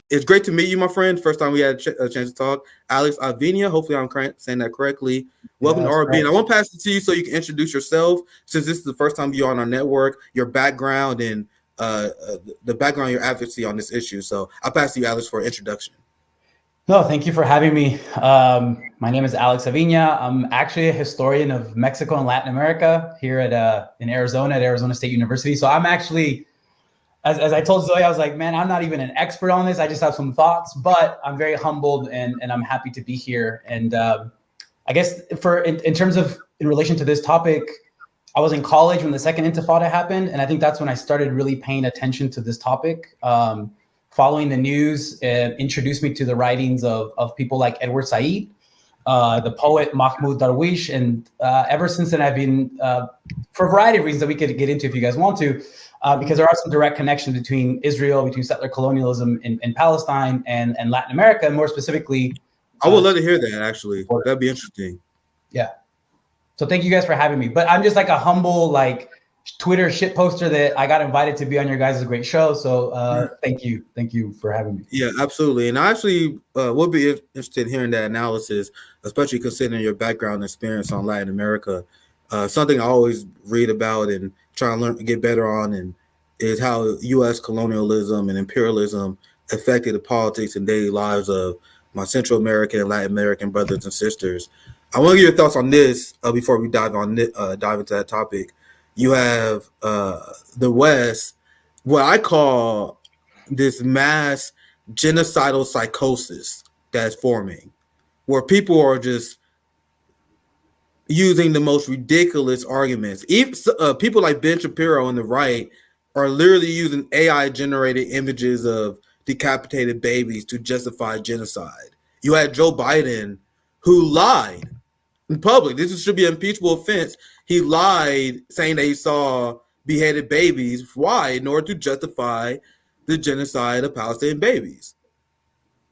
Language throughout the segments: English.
It's great to meet you, my friend. First time we had a chance to talk. Alex Avinia, hopefully I'm saying that correctly. Yeah, Welcome to that's RBN. correct. I want to pass it to you so you can introduce yourself, since this is the first time you're on our network, your background and the background, your advocacy on this issue. So I'll pass to you, Alex, for an introduction. No, thank you for having me. My name is Alex Avina. I'm actually a historian of Mexico and Latin America here in Arizona at Arizona State University. So I'm actually, as I told Zoe, I was like, man, I'm not even an expert on this. I just have some thoughts, but I'm very humbled and I'm happy to be here. And I guess in terms of in relation to this topic, I was in college when the second Intifada happened, and I think that's when I started really paying attention to this topic. Following the news introduced me to the writings of people like Edward Said, the poet Mahmoud Darwish, and ever since then I've been, for a variety of reasons that we could get into if you guys want to, because there are some direct connections between Israel, between settler colonialism in Palestine and Latin America, and more specifically. I would love to hear that, actually. That'd be interesting. Yeah. So thank you guys for having me. But I'm just like a humble, like, Twitter shit poster that I got invited to be on your guys' great show. So thank you. Thank you for having me. Yeah, absolutely. And I actually would be interested in hearing that analysis, especially considering your background and experience on Latin America. Something I always read about and try to learn, get better on, and is how U.S. colonialism and imperialism affected the politics and daily lives of my Central American and Latin American brothers and sisters. I want to get your thoughts on this before we dive into that topic. You have the West, what I call this mass genocidal psychosis that's forming, where people are just using the most ridiculous arguments. Even people like Ben Shapiro on the right are literally using AI-generated images of decapitated babies to justify genocide. You had Joe Biden, who lied in public. This should be an impeachable offense. He lied saying that he saw beheaded babies. Why? In order to justify the genocide of Palestinian babies.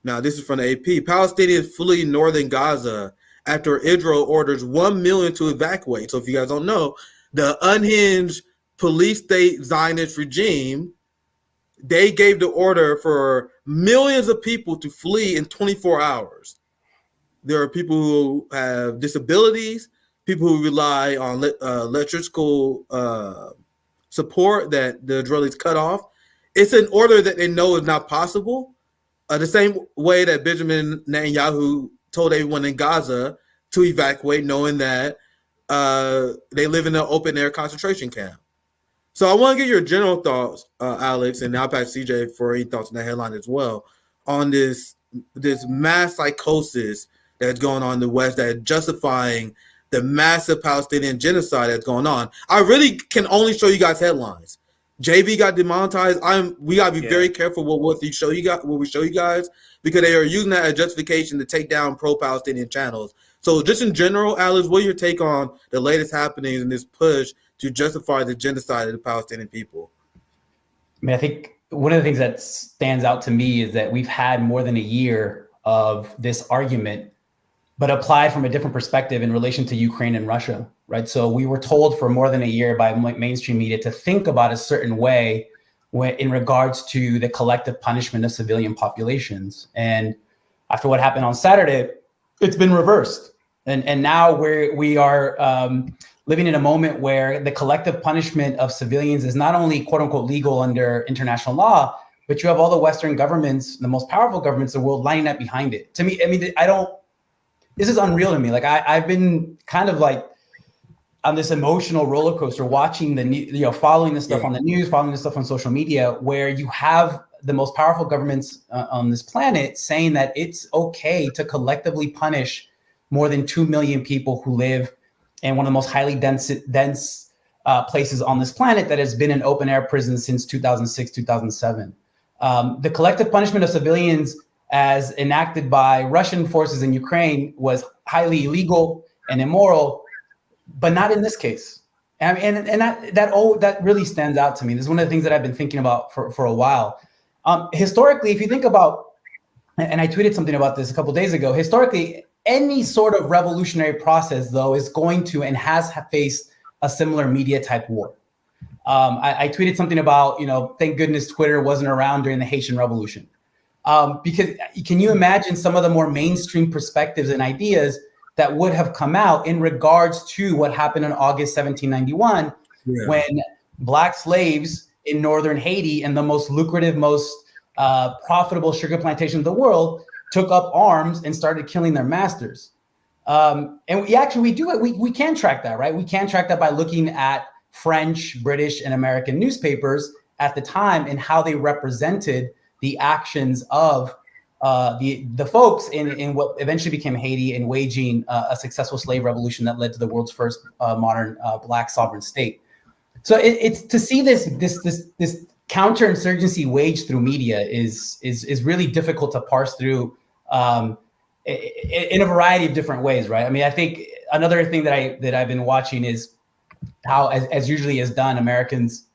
Now, this is from the AP. Palestinians flee northern Gaza after Israel orders 1 million to evacuate. So if you guys don't know, the unhinged police state Zionist regime, they gave the order for millions of people to flee in 24 hours. There are people who have disabilities, people who rely on electrical support that the Israelis cut off. It's an order that they know is not possible. The same way that Benjamin Netanyahu told everyone in Gaza to evacuate, knowing that they live in an open-air concentration camp. So I want to get your general thoughts, Alex, and I'll pass CJ for any thoughts on the headline as well, on this mass psychosis that's going on in the West that is justifying the massive Palestinian genocide that's going on. I really can only show you guys headlines. JB got demonetized. We gotta be very careful what we show you guys, because they are using that as justification to take down pro-Palestinian channels. So just in general, Alex, what are your take on the latest happenings in this push to justify the genocide of the Palestinian people? I mean, I think one of the things that stands out to me is that we've had more than a year of this argument, but applied from a different perspective in relation to Ukraine and Russia, right? So we were told for more than a year by mainstream media to think about a certain way in regards to the collective punishment of civilian populations. And after what happened on Saturday, it's been reversed. And now we are living in a moment where the collective punishment of civilians is not only quote unquote legal under international law, but you have all the Western governments, the most powerful governments in the world, lining up behind it. To me, I mean, this is unreal to me. Like I've been kind of like on this emotional roller coaster watching following this stuff on the news, following this stuff on social media, where you have the most powerful governments on this planet saying that it's okay to collectively punish more than 2 million people who live in one of the most highly dense places on this planet that has been an open air prison since 2006, 2007. The collective punishment of civilians as enacted by Russian forces in Ukraine was highly illegal and immoral, but not in this case. And that really stands out to me. This is one of the things that I've been thinking about for a while. Historically, if you think about, and I tweeted something about this a couple of days ago, historically, any sort of revolutionary process, though, is going to and has faced a similar media type war. I tweeted something about, thank goodness Twitter wasn't around during the Haitian Revolution. Because can you imagine some of the more mainstream perspectives and ideas that would have come out in regards to what happened in August 1791, when Black slaves in northern Haiti and the most lucrative, most profitable sugar plantation in the world took up arms and started killing their masters. And we do it. We can track that, right? We can track that by looking at French, British, and American newspapers at the time and how they represented the actions of the folks in what eventually became Haiti and waging a successful slave revolution that led to the world's first modern Black sovereign state. So it's to see this counterinsurgency waged through media is really difficult to parse through in a variety of different ways, right? I mean, I think another thing that I've been watching is how, as usually is done, Americans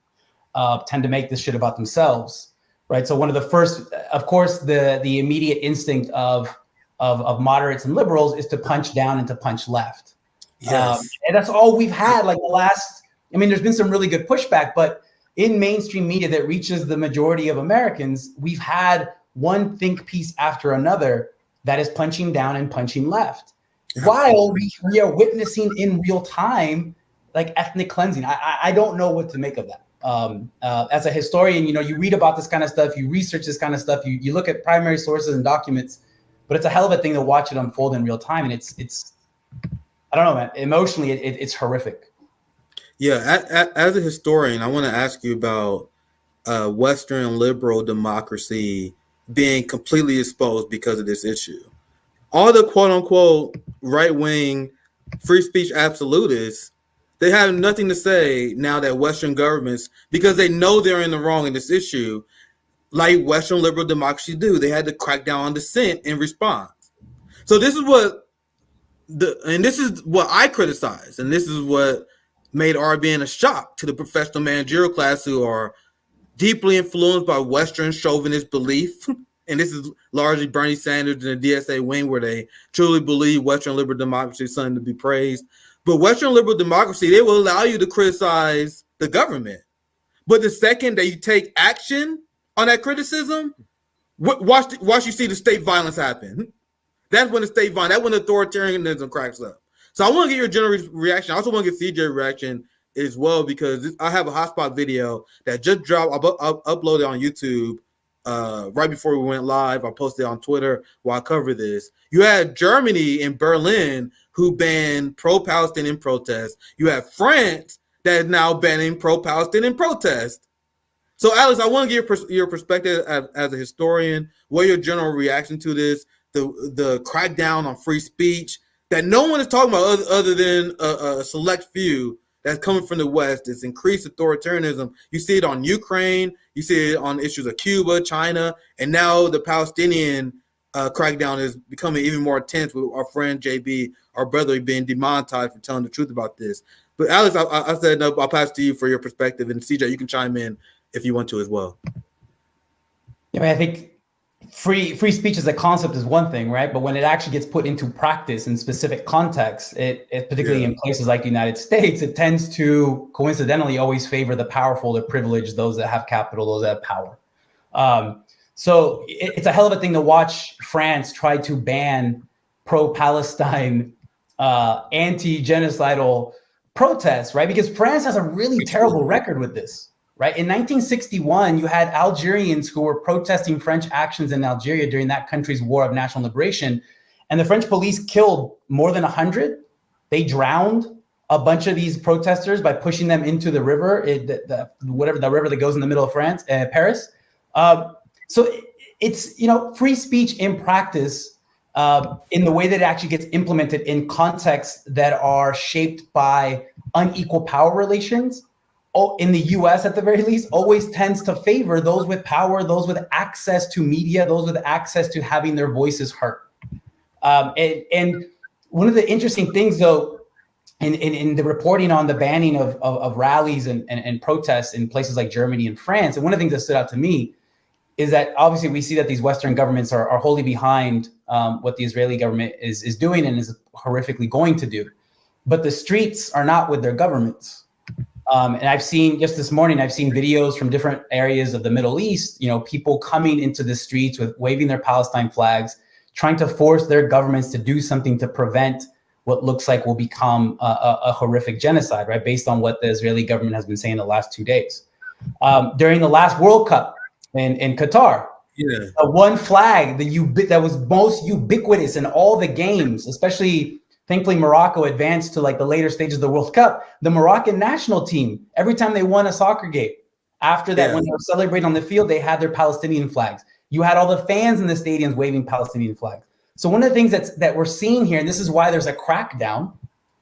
tend to make this shit about themselves. Right. So one of the first, of course, the immediate instinct of moderates and liberals is to punch down and to punch left. Yes. And that's all we've had like the last, I mean, there's been some really good pushback, but in mainstream media that reaches the majority of Americans, we've had one think piece after another that is punching down and punching left. While we are witnessing in real time, like ethnic cleansing. I don't know what to make of that. As a historian, you read about this kind of stuff, you research this kind of stuff, you look at primary sources and documents, but it's a hell of a thing to watch it unfold in real time. And it's I don't know, man, emotionally, it's horrific. Yeah. As a historian, I want to ask you about Western liberal democracy being completely exposed because of this issue. All the quote unquote right-wing free speech absolutists, they have nothing to say now that Western governments, because they know they're in the wrong in this issue, like Western liberal democracy do. They had to crack down on dissent in response. So this is what I criticize, and this is what made RBN a shock to the professional managerial class who are deeply influenced by Western chauvinist belief. And this is largely Bernie Sanders and the DSA wing, where they truly believe Western liberal democracy is something to be praised. But Western liberal democracy, they will allow you to criticize the government. But the second that you take action on that criticism, watch you see the state violence happen. That's when that's when authoritarianism cracks up. So I want to get your general reaction. I also want to get CJ's reaction as well, because I have a hotspot video that just dropped. I'll upload it on YouTube right before we went live. I posted it on Twitter while I cover this. You had Germany in Berlin who banned pro-Palestinian protests. You have France that is now banning pro-Palestinian protests. So, Alex, I want to get your perspective as a historian. What your general reaction to this, the crackdown on free speech that no one is talking about other than a select few that's coming from the West, this increased authoritarianism. You see it on Ukraine, you see it on issues of Cuba, China, and now the Palestinian crackdown is becoming even more intense with our friend JB, our brother, being demonetized for telling the truth about this. But Alex, I said no, I'll pass to you for your perspective, and CJ, you can chime in if you want to as well. Yeah, I think free speech as a concept is one thing, right? But when it actually gets put into practice in specific contexts, it particularly in places like the United States, it tends to coincidentally always favor the powerful, the privileged, those that have capital, those that have power. So it's a hell of a thing to watch France try to ban pro-Palestine, anti-genocidal protests, right? Because France has a really terrible record with this. Right. In 1961, you had Algerians who were protesting French actions in Algeria during that country's war of national liberation. And the French police killed more than 100. They drowned a bunch of these protesters by pushing them into the river, the river that goes in the middle of France, Paris. So it's, free speech in practice in the way that it actually gets implemented in contexts that are shaped by unequal power relations. In the US at the very least, always tends to favor those with power, those with access to media, those with access to having their voices heard. And one of the interesting things, though, in the reporting on the banning of rallies and protests in places like Germany and France, and one of the things that stood out to me is that obviously we see that these Western governments are wholly behind what the Israeli government is doing and is horrifically going to do. But the streets are not with their governments. And I've seen just this morning, I've seen videos from different areas of the Middle East, people coming into the streets with waving their Palestine flags, trying to force their governments to do something to prevent what looks like will become a horrific genocide, right? Based on what the Israeli government has been saying the last 2 days. During the last World Cup in Qatar, one flag that was most ubiquitous in all the games, especially thankfully Morocco advanced to like the later stages of the World Cup. The Moroccan national team, every time they won a soccer game, after that, when they were celebrating on the field, they had their Palestinian flags. You had all the fans in the stadiums waving Palestinian flags. So one of the things that we're seeing here, and this is why there's a crackdown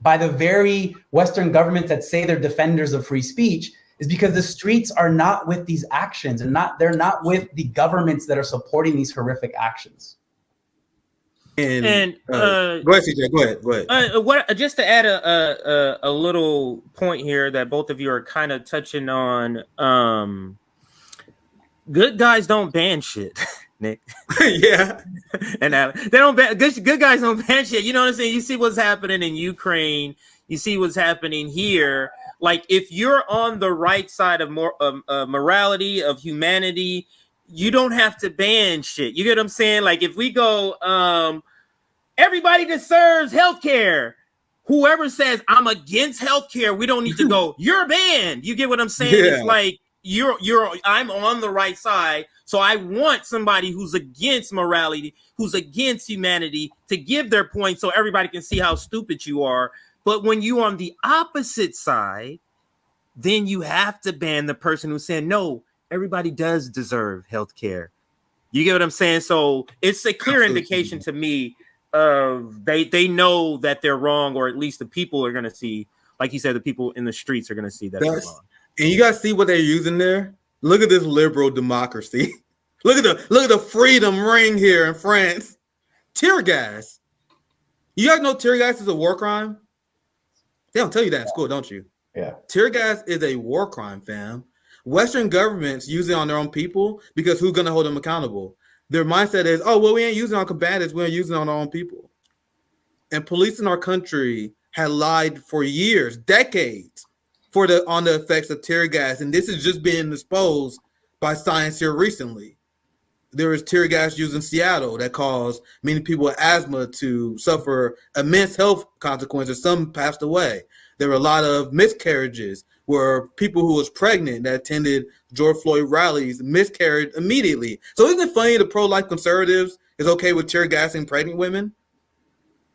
by the very Western governments that say they're defenders of free speech, is because the streets are not with these actions, and they're not with the governments that are supporting these horrific actions. And go ahead, CJ. Go ahead. What just to add a little point here that both of you are kind of touching on. Good guys don't ban shit, Nick. Yeah, and they don't ban good guys don't ban shit. You know what I'm saying? You see what's happening in Ukraine. You see what's happening here. Like if you're on the right side of morality, of humanity, you don't have to ban shit. You get what I'm saying? Like if we go, everybody deserves healthcare. Whoever says I'm against healthcare, we don't need to go, you're banned. You get what I'm saying? Yeah. It's like I'm on the right side. So I want somebody who's against morality, who's against humanity to give their point so everybody can see how stupid you are. But when you're on the opposite side, then you have to ban the person who's saying, no, everybody does deserve health care. You get what I'm saying? So it's a clear indication to me of they know that they're wrong, or at least the people are going to see, like you said, the people in the streets are going to see that they're wrong. And you guys see what they're using there? Look at this liberal democracy. Look at the freedom ring here in France. Tear gas. You guys know tear gas is a war crime? They don't tell you that in school, don't you? Yeah. Tear gas is a war crime, fam. Western governments use it on their own people because who's going to hold them accountable? Their mindset is, oh, well, we ain't using it on combatants. We're using it on our own people. And police in our country had lied for years, decades, on the effects of tear gas. And this is just being exposed by science here recently. There was tear gas used in Seattle that caused many people with asthma to suffer immense health consequences. Some passed away. There were a lot of miscarriages where people who was pregnant that attended George Floyd rallies miscarried immediately. So isn't it funny the pro-life conservatives is okay with tear gassing pregnant women?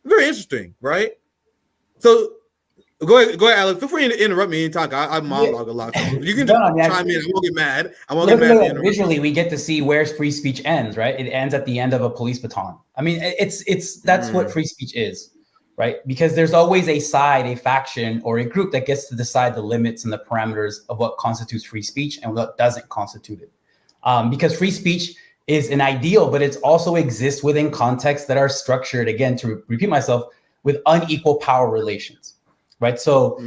Very interesting, right? So go ahead, Alex. Feel free to interrupt me anytime. I monologue a lot. You can chime in. I won't get mad. Visually, we get to see where free speech ends, right? It ends at the end of a police baton. I mean, that's what free speech is, right? Because there's always a side, a faction, or a group that gets to decide the limits and the parameters of what constitutes free speech and what doesn't constitute it. Because free speech is an ideal, but it also exists within contexts that are structured, again, to repeat myself, with unequal power relations. Right. So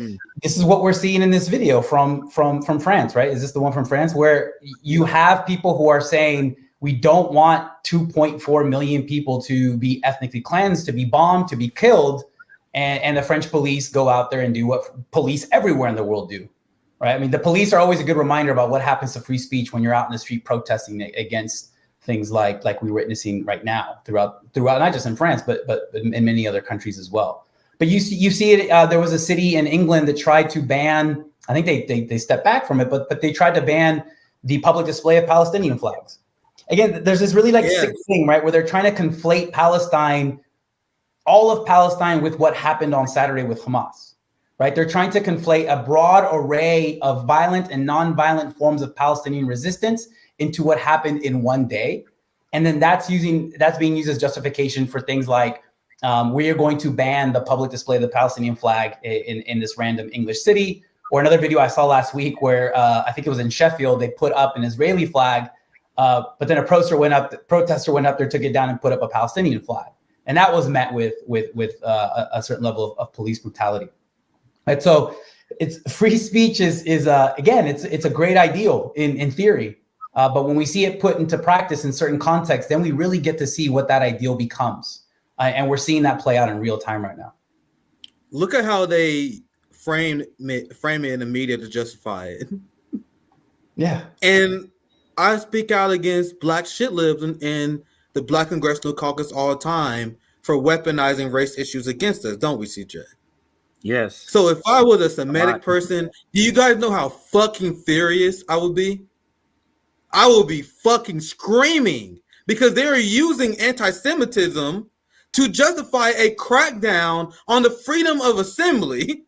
this is what we're seeing in this video from France. Right. Is this the one from France where you have people who are saying we don't want 2.4 million people to be ethnically cleansed, to be bombed, to be killed. And the French police go out there and do what police everywhere in the world do. Right. I mean, the police are always a good reminder about what happens to free speech when you're out in the street protesting against things like we're witnessing right now throughout, not just in France, but in many other countries as well. But you see it. There was a city in England that tried to ban. I think they stepped back from it, but they tried to ban the public display of Palestinian flags. Again, there's this really sick thing, right, where they're trying to conflate Palestine, all of Palestine, with what happened on Saturday with Hamas. Right? They're trying to conflate a broad array of violent and non-violent forms of Palestinian resistance into what happened in one day, and then that's being used as justification for things like. We are going to ban the public display of the Palestinian flag in this random English city. Or another video I saw last week where I think it was in Sheffield, they put up an Israeli flag, but then a protester went up there, took it down and put up a Palestinian flag. And that was met with a certain level of police brutality. Right? So it's free speech is again, it's a great ideal in theory. But when we see it put into practice in certain contexts, then we really get to see what that ideal becomes. And we're seeing that play out in real time right now. Look at how they frame it in the media to justify it. Yeah. And I speak out against black shit libs and the Black Congressional Caucus all the time for weaponizing race issues against us, don't we, CJ? Yes. So if I was a Semitic person, do you guys know how fucking furious I would be? I will be fucking screaming because they are using anti-Semitism to justify a crackdown on the freedom of assembly.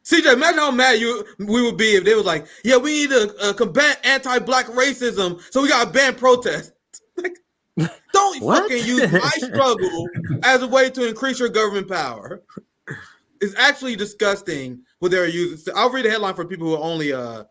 CJ, imagine how mad we would be if they was like, yeah, we need to combat anti-black racism, so we got to ban protests. Like, don't fucking use my struggle as a way to increase your government power. It's actually disgusting what they're using. So I'll read a headline for people who are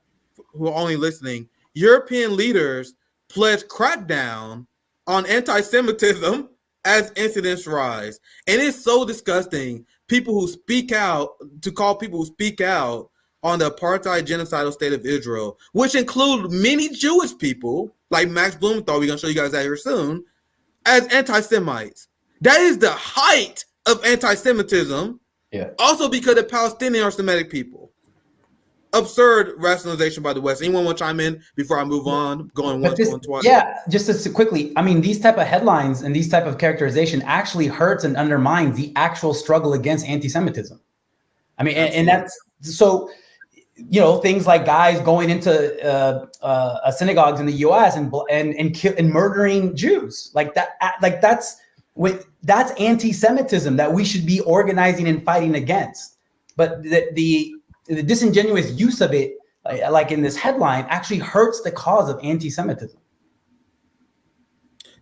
only listening. European leaders pledge crackdown on anti-Semitism as incidents rise. And it's so disgusting. People who speak out, to call people who speak out on the apartheid genocidal state of Israel, which include many Jewish people, like Max Blumenthal, we're going to show you guys that here soon, as anti-Semites. That is the height of anti-Semitism. Yeah. Also because the Palestinians are Semitic people. Absurd rationalization by the West. Anyone want to chime in before I move on? Going twice. Yeah, just as quickly. I mean, these type of headlines and these type of characterization actually hurts and undermines the actual struggle against anti-Semitism. I mean, and that's so. You know, things like guys going into synagogues in the U.S. and murdering Jews, like that. Like that's anti-Semitism that we should be organizing and fighting against. But the disingenuous use of it, like in this headline, actually hurts the cause of anti-Semitism.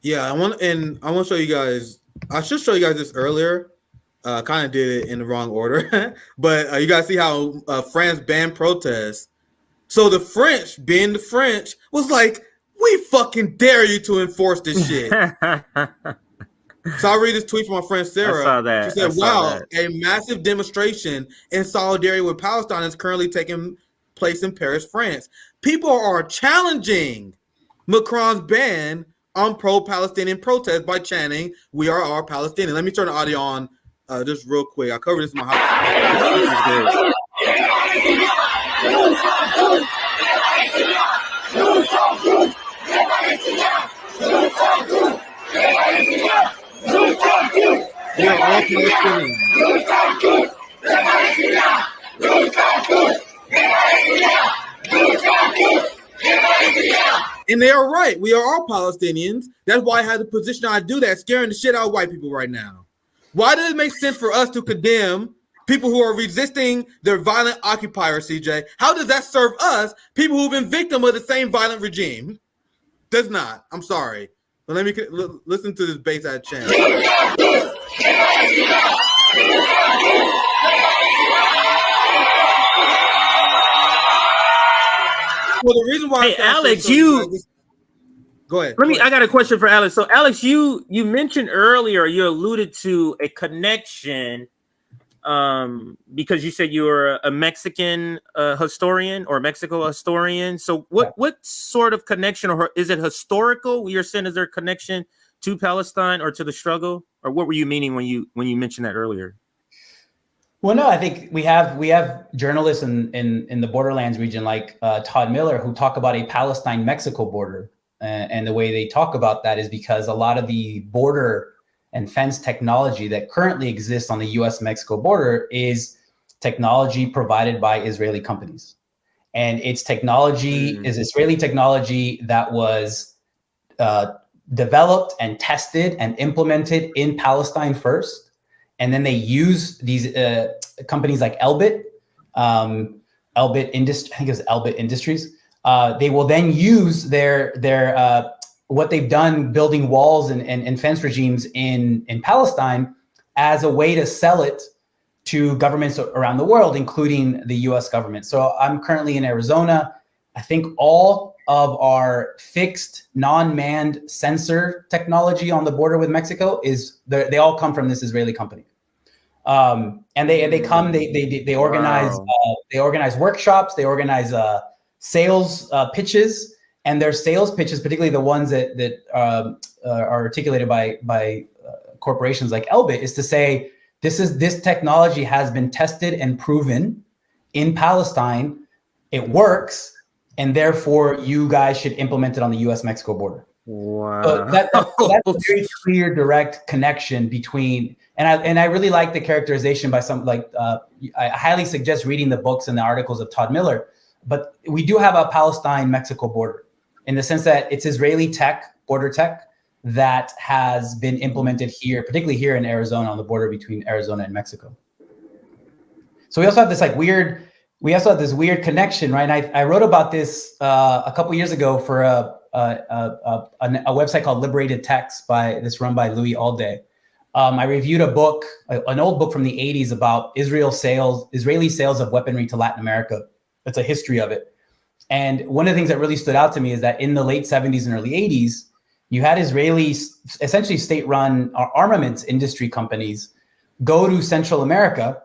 Yeah, I want to show you guys. I should show you guys this earlier. Kind of did it in the wrong order, but you guys see how France banned protests. So the French, being the French, was like, "We fucking dare you to enforce this shit." So I'll read this tweet from my friend Sarah. I saw that. She said, wow, a massive demonstration in solidarity with Palestine is currently taking place in Paris, France. People are challenging Macron's ban on pro-Palestinian protests by chanting, "We are all Palestinian." Let me turn the audio on just real quick. I covered this in my house. We are all Palestinians. And they are right. We are all Palestinians. That's why I have the position I do that, scaring the shit out of white people right now. Why does it make sense for us to condemn people who are resisting their violent occupier, CJ? How does that serve us, people who've been victim of the same violent regime? Does not. I'm sorry. But let me listen to this bass out chant. Well, the reason why, hey, Alex, go ahead. I got a question for Alex. So, Alex, you mentioned earlier, you alluded to a connection because you said you were a Mexican historian or Mexico historian. So, what sort of connection, or is it historical? You're saying, is there a connection to Palestine or to the struggle, or what were you meaning when you mentioned that earlier? Well, no, I think we have journalists in the borderlands region like Todd Miller who talk about a Palestine-Mexico border. And the way they talk about that is because a lot of the border and fence technology that currently exists on the US-Mexico border is technology provided by Israeli companies. And it's technology is Israeli technology that was developed and tested and implemented in Palestine first. And then they use these companies like Elbit Industries. I think it was Elbit Industries. They will then use their what they've done building walls and fence regimes in Palestine as a way to sell it to governments around the world, including the US government. So I'm currently in Arizona. I think all of our fixed non-manned sensor technology on the border with Mexico they all come from this Israeli company. And they come, they organize, they organize workshops, they organize sales pitches, and their sales pitches, particularly the ones that are articulated by corporations like Elbit, is to say, This technology has been tested and proven in Palestine. It works, and therefore you guys should implement it on the U.S.-Mexico border. Wow. So that's a very clear, direct connection between, and I really like the characterization by some, like, I highly suggest reading the books and the articles of Todd Miller, but we do have a Palestine-Mexico border in the sense that it's Israeli tech, border tech, that has been implemented here, particularly here in Arizona, on the border between Arizona and Mexico. So we also have this this weird connection, right? And I wrote about this a couple years ago for a website called Liberated Text run by Louis Alday. I reviewed a book, an old book from the 80s about Israeli sales of weaponry to Latin America. It's a history of it. And one of the things that really stood out to me is that in the late 70s and early 80s, you had Israeli, essentially state-run armaments industry companies go to Central America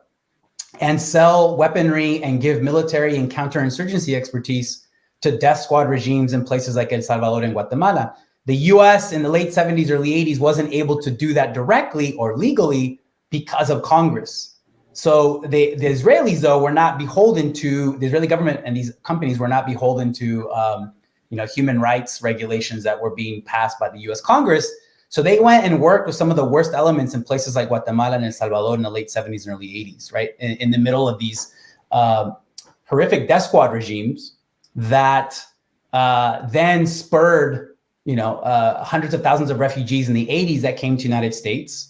and sell weaponry and give military and counterinsurgency expertise to death squad regimes in places like El Salvador and Guatemala. The US in the late 70s, early 80s wasn't able to do that directly or legally because of Congress. So the Israelis, though, were not beholden to, the Israeli government and these companies were not beholden to human rights regulations that were being passed by the US Congress. So they went and worked with some of the worst elements in places like Guatemala and El Salvador in the late 70s and early 80s, right? In the middle of these horrific death squad regimes that then spurred, hundreds of thousands of refugees in the 80s that came to the United States.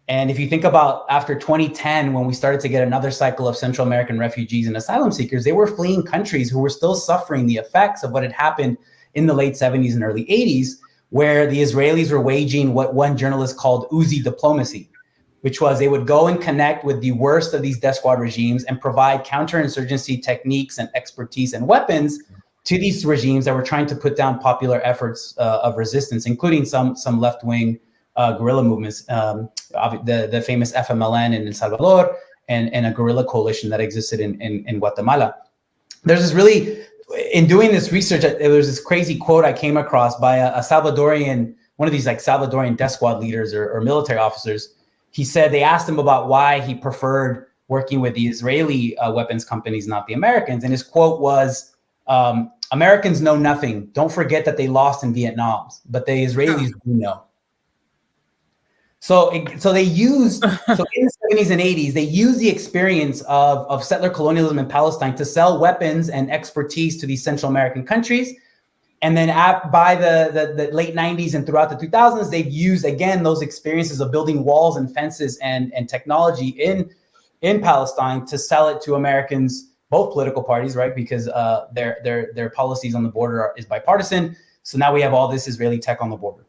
And if you think about after 2010, when we started to get another cycle of Central American refugees and asylum seekers, they were fleeing countries who were still suffering the effects of what had happened in the late 70s and early 80s, where the Israelis were waging what one journalist called Uzi diplomacy, which was they would go and connect with the worst of these death squad regimes and provide counterinsurgency techniques and expertise and weapons to these regimes that were trying to put down popular efforts of resistance, including some left-wing guerrilla movements, the famous FMLN in El Salvador, and a guerrilla coalition that existed in Guatemala. There's this really, in doing this research, there was this crazy quote I came across by a Salvadorian, one of these like Salvadorian death squad leaders or military officers. He said they asked him about why he preferred working with the Israeli weapons companies, not the Americans. And his quote was, Americans know nothing. Don't forget that they lost in Vietnam, but the Israelis do know. So they used, so in the 70s and 80s, they used the experience of settler colonialism in Palestine to sell weapons and expertise to these Central American countries. And then by the late 90s and throughout the 2000s, they've used, again, those experiences of building walls and fences and technology in Palestine to sell it to Americans, both political parties, right? Because their policies on the border is bipartisan. So now we have all this Israeli tech on the border.